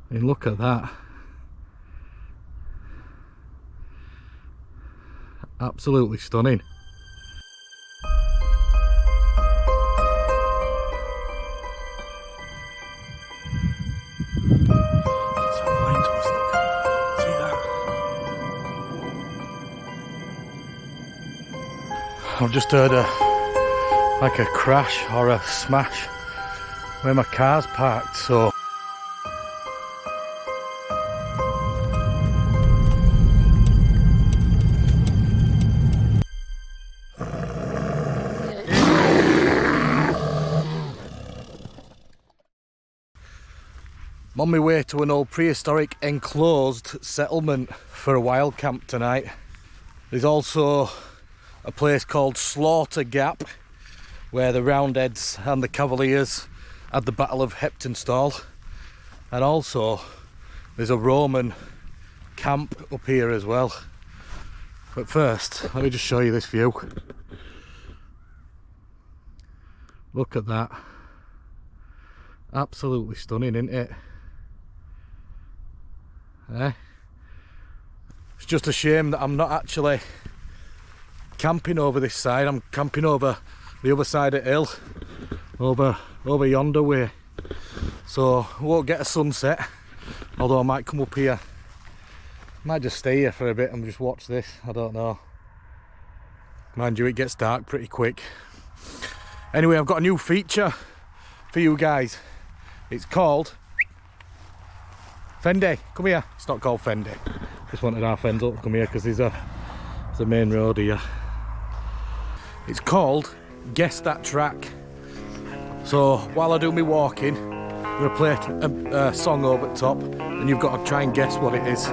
I mean, look at that. Absolutely stunning. I've just heard like a crash or a smash where my car's parked, so I'm on my way to an old prehistoric enclosed settlement for a wild camp tonight. There's also a place called Slaughter Gap where the Roundheads and the Cavaliers had the Battle of Heptonstall, and also there's a Roman camp up here as well. But first, let me just show you this view. Look at that. Absolutely stunning, isn't it? It's just a shame that I'm not actually camping over this side. I'm camping over the other side of the hill, over yonder way, so I won't get a sunset, although I might come up here. Might just stay here for a bit and just watch this, I don't know. Mind you, it gets dark pretty quick. Anyway, I've got a new feature for you guys. It's called Fendy. Come here. It's not called Fendy. Just wanted our friends up to come here because there's a main road here. It's called Guess That Track. So while I do my walking, I'm going to play a song over the top and you've got to try and guess what it is.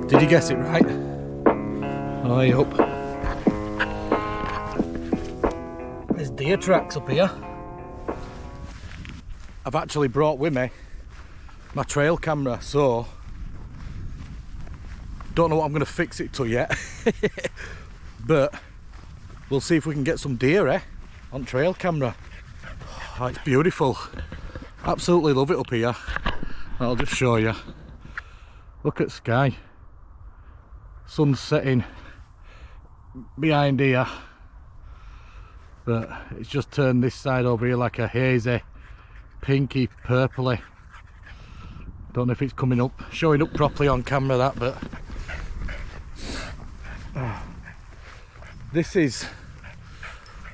Did you guess it right? I hope. There's deer tracks up here. I've actually brought with me my trail camera, so don't know what I'm going to fix it to yet. But we'll see if we can get some deer on trail camera. Oh, it's beautiful. Absolutely love it up here. I'll just show you. Look at sky. Sun's setting behind here, but it's just turned this side over here like a hazy, pinky, purpley. Don't know if it's coming up, showing up properly on camera, that, but this is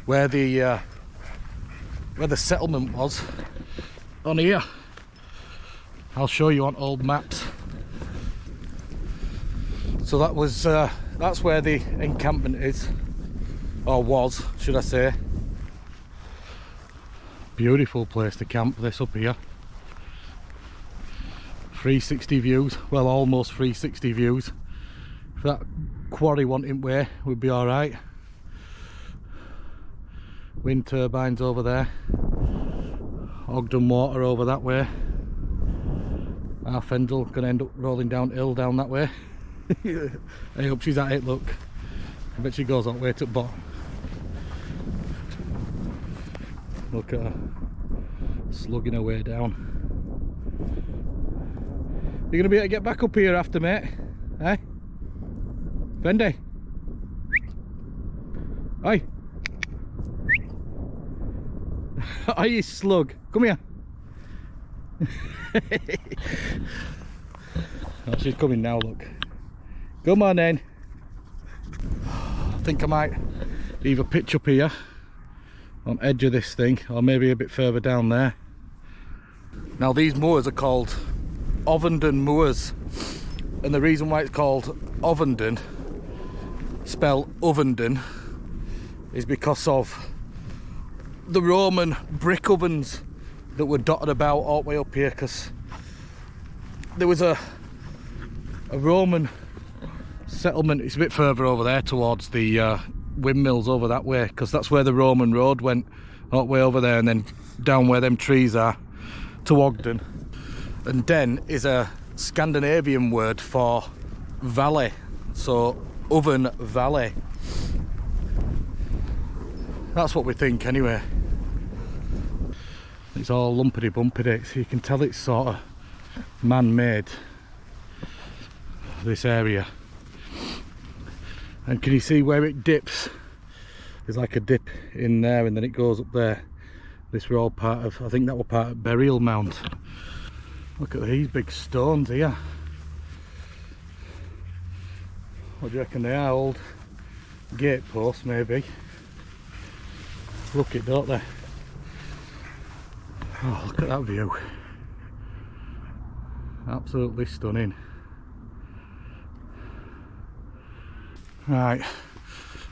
where the settlement was, on here. I'll show you on old maps. So that was that's where the encampment is, or was, should I say. Beautiful place to camp, this up here. 360 views, well, almost 360 views. If that quarry wanting way, we'd be all right. Wind turbines over there. Ovenden water over that way. Our Fendy's gonna end up rolling downhill down that way. I hope she's at it, look. I bet she goes that way to the bottom. Look at her slugging her way down. You're gonna be able to get back up here after, mate? Eh? Fendy? Oi! Oi, you slug! Come here! Oh, she's coming now, look. Come on then. I think I might either pitch up here on edge of this thing, or maybe a bit further down there. Now these moors are called Ovenden Moors, and the reason why it's called Ovenden, spelled Ovenden, is because of the Roman brick ovens that were dotted about all the way up here, because there was a Roman settlement. It's a bit further over there towards the windmills over that way, because that's where the Roman road went, all the way over there, and then down where them trees are to Ogden. And den is a Scandinavian word for valley, so oven valley. That's what we think anyway. It's all lumpity bumpity, so you can tell it's sort of man-made, this area. And can you see where it dips? There's like a dip in there and then it goes up there. This were all part of, I think that were part of burial mound. Look at these big stones here. What do you reckon they are? Old gate posts maybe. Look it, don't they? Oh, look at that view. Absolutely stunning. Right,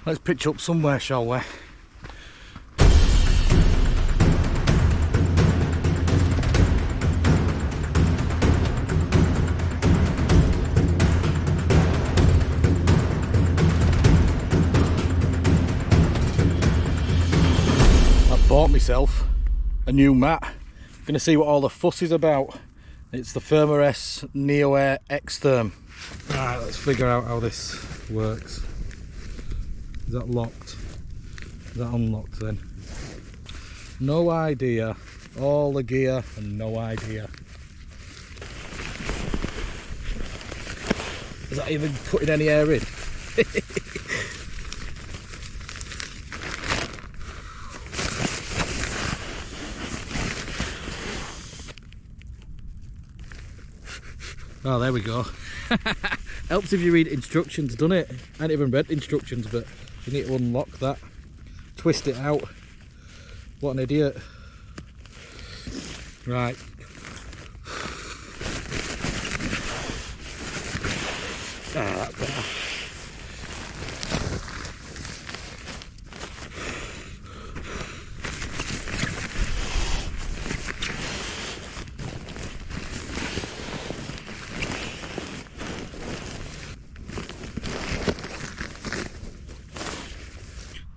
let's pitch up somewhere, shall we? I've bought myself a new mat. I'm going to see what all the fuss is about. It's the Thermarest Neoair Xtherm. Right, let's figure out how this works. Is that locked? Is that unlocked then? No idea. All the gear and no idea. Is that even putting any air in? Oh, there we go. Helps if you read instructions, doesn't it? I ain't even read instructions, but you need to unlock that. Twist it out. What an idiot. Right. Ah, that's better.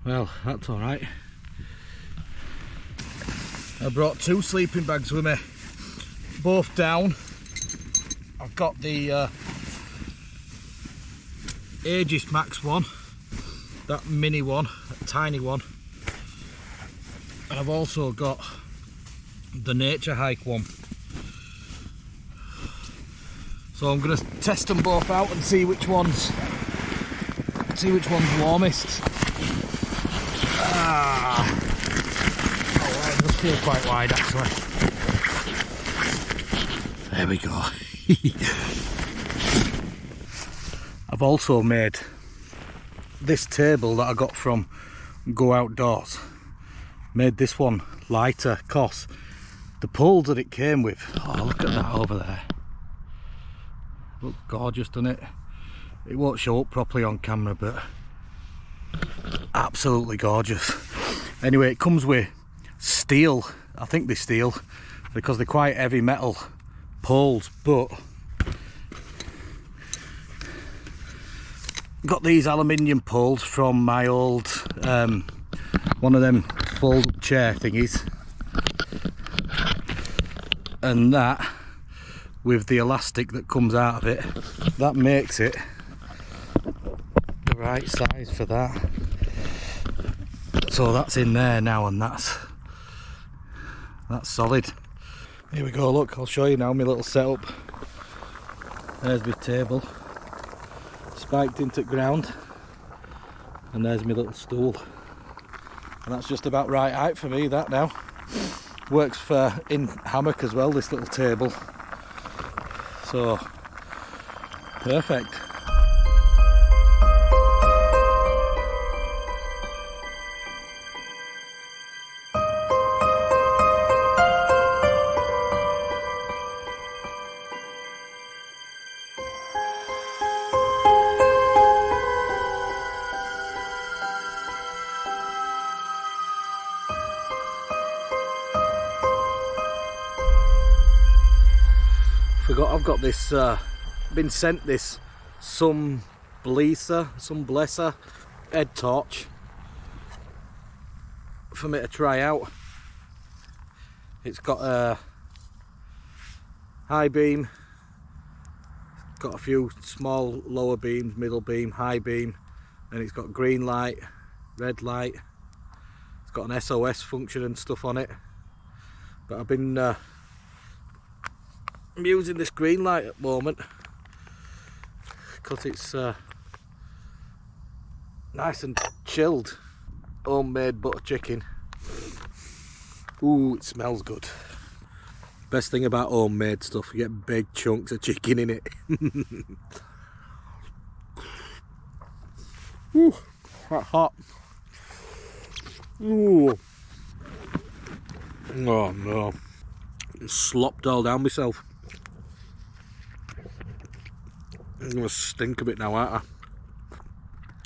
Well, that's all right. I brought 2 sleeping bags with me, both down. I've got the Aegis Max one, that mini one, that tiny one, and I've also got the Nature Hike one. So I'm going to test them both out and see which one's warmest. Ah, oh, it does feel quite wide actually. There we go. I've also made this table that I got from Go Outdoors. Made this one lighter because the poles that it came with, oh look at that over there. Look gorgeous, doesn't it? It won't show up properly on camera, but absolutely gorgeous. Anyway, it comes with steel. I think they're steel because they're quite heavy metal poles, but got these aluminium poles from my old one of them fold chair thingies, and that with the elastic that comes out of it, that makes it the right size for that. So that's in there now, and that's solid. Here we go, look, I'll show you now my little setup. There's my table spiked into the ground, and there's my little stool, and that's just about right height for me, that now. Works for in hammock as well, this little table, so perfect. Forgot I've got this, been sent this Sunblesa head torch for me to try out. It's got a high beam, got a few small lower beams, middle beam, high beam, and it's got green light, red light. It's got an SOS function and stuff on it, but I've been I'm using this green light at the moment because it's nice and chilled. Homemade butter chicken. Ooh, it smells good. Best thing about homemade stuff, you get big chunks of chicken in it. Ooh, that's hot. Ooh. Oh no. Slopped all down myself. I'm gonna stink a bit now, aren't I?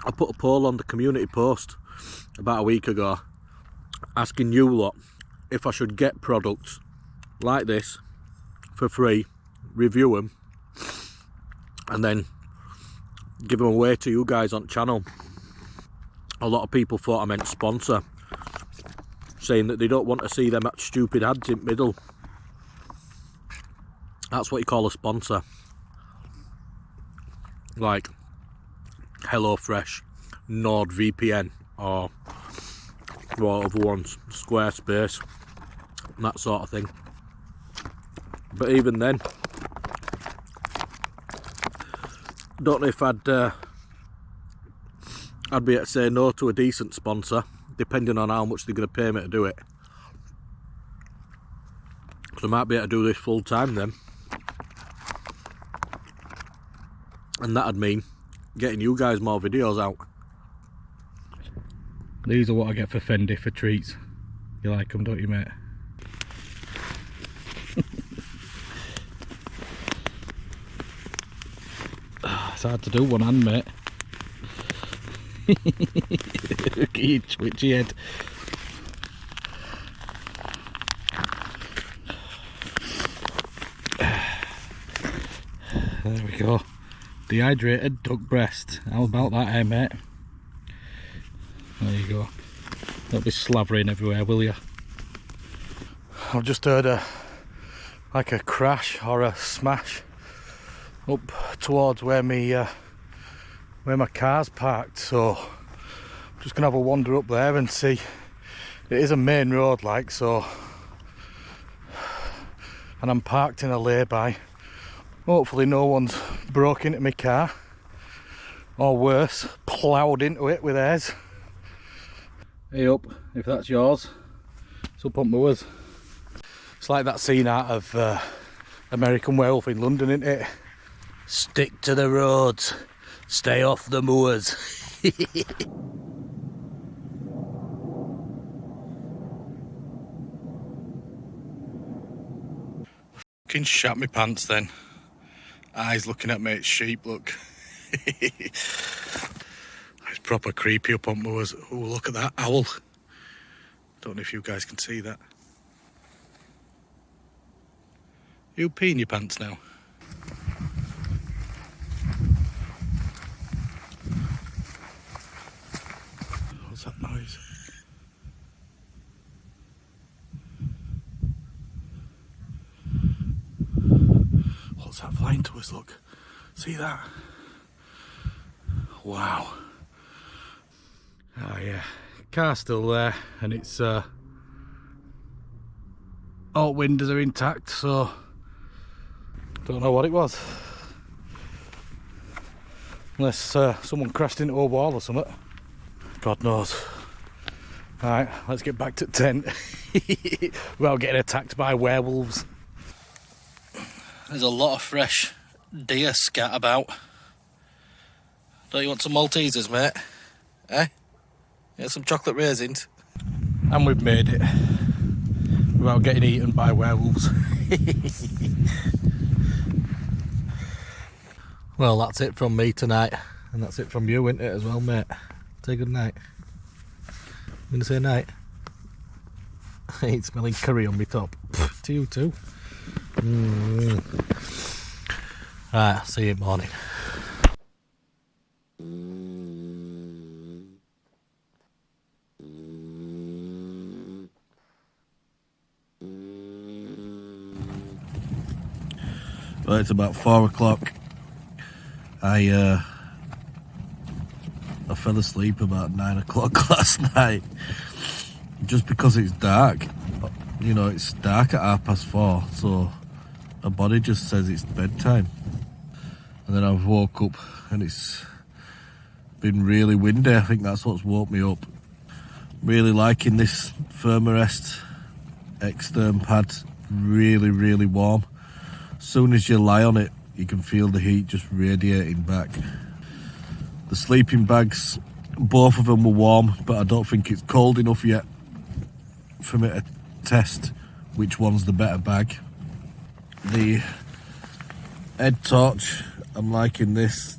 I put a poll on the community post about a week ago asking you lot if I should get products like this for free, review them, and then give them away to you guys on channel. A lot of people thought I meant sponsor, saying that they don't want to see them stupid ads in the middle. That's what you call a sponsor. Like HelloFresh, NordVPN, or what other ones, Squarespace, that sort of thing. But even then, don't know if I'd be able to say no to a decent sponsor, depending on how much they're going to pay me to do it. Because I might be able to do this full time then. And that'd mean getting you guys more videos out. These are what I get for Fendy for treats. You like them, don't you, mate? It's hard to do one hand, mate. Look at your twitchy head. There we go. Dehydrated duck breast. How about that, eh, mate? There you go. Don't be slavering everywhere, will you? I've just heard like a crash or a smash up towards where my car's parked, so I'm just gonna have a wander up there and see. It is a main road, like, so, and I'm parked in a lay-by. Hopefully no one's broke into my car, or worse, ploughed into it with theirs. Hey up, if that's yours, it's up on moors. It's like that scene out of American Werewolf in London, isn't it? Stick to the roads, stay off the moors. Fucking shat my pants then. Eyes looking at me, it's sheep, look. It's proper creepy up on moors. Oh, look at that owl. Don't know if you guys can see that. You pee in your pants now? What's that noise? What's that flying to us? Look. See that? Wow. Oh yeah. Car's still there, and it's all windows are intact, so don't know what it was. Unless someone crashed into a wall or something. God knows. Alright, let's get back to the tent without getting attacked by werewolves. There's a lot of fresh deer scat about. Don't you want some Maltesers, mate? Eh? Yeah, some chocolate raisins. And we've made it without getting eaten by werewolves. Well, that's it from me tonight, and that's it from you, isn't it, as well, mate? Say good night. I'm gonna say night. I ain't smelling curry on my top. To you too. Right, see you in the morning. Well, it's about 4 o'clock. I fell asleep about 9 o'clock last night just because it's dark. You know, it's dark at 4:30, so my body just says it's bedtime. And then I've woke up and it's been really windy. I think that's what's woke me up. Really liking this Thermarest Xtherm pad. Really, really warm. As soon as you lie on it, you can feel the heat just radiating back. The sleeping bags, both of them were warm, but I don't think it's cold enough yet for me to test which one's the better bag. The head torch, I'm liking this,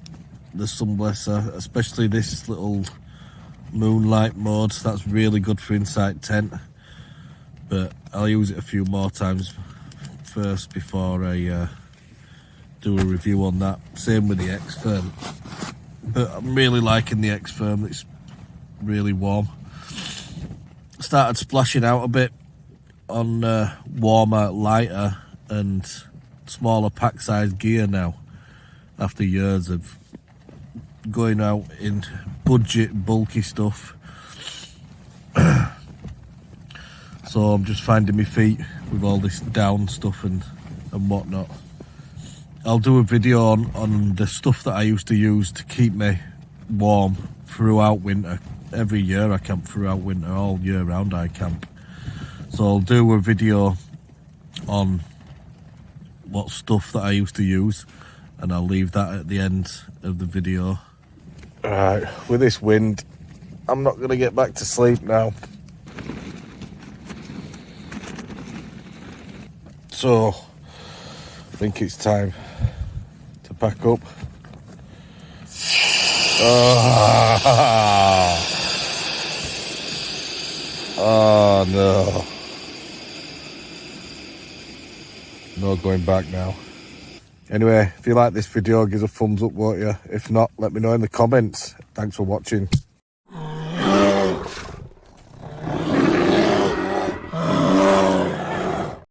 the Sunblesa, especially this little moonlight mode. That's really good for inside tent, but I'll use it a few more times first before I do a review on that. Same with the Xtherm, but I'm really liking the Xtherm. It's really warm. Started splashing out a bit on warmer, lighter and smaller pack size gear now, after years of going out in budget bulky stuff. So I'm just finding my feet with all this down stuff and whatnot. I'll do a video on the stuff that I used to use to keep me warm throughout winter. Every year I camp throughout winter, all year round I camp. So I'll do a video on what stuff that I used to use, and I'll leave that at the end of the video. Alright, with this wind, I'm not going to get back to sleep now. So, I think it's time to pack up. Oh no. No going back now. Anyway, if you like this video, give us a thumbs up, won't you? If not, let me know in the comments. Thanks for watching.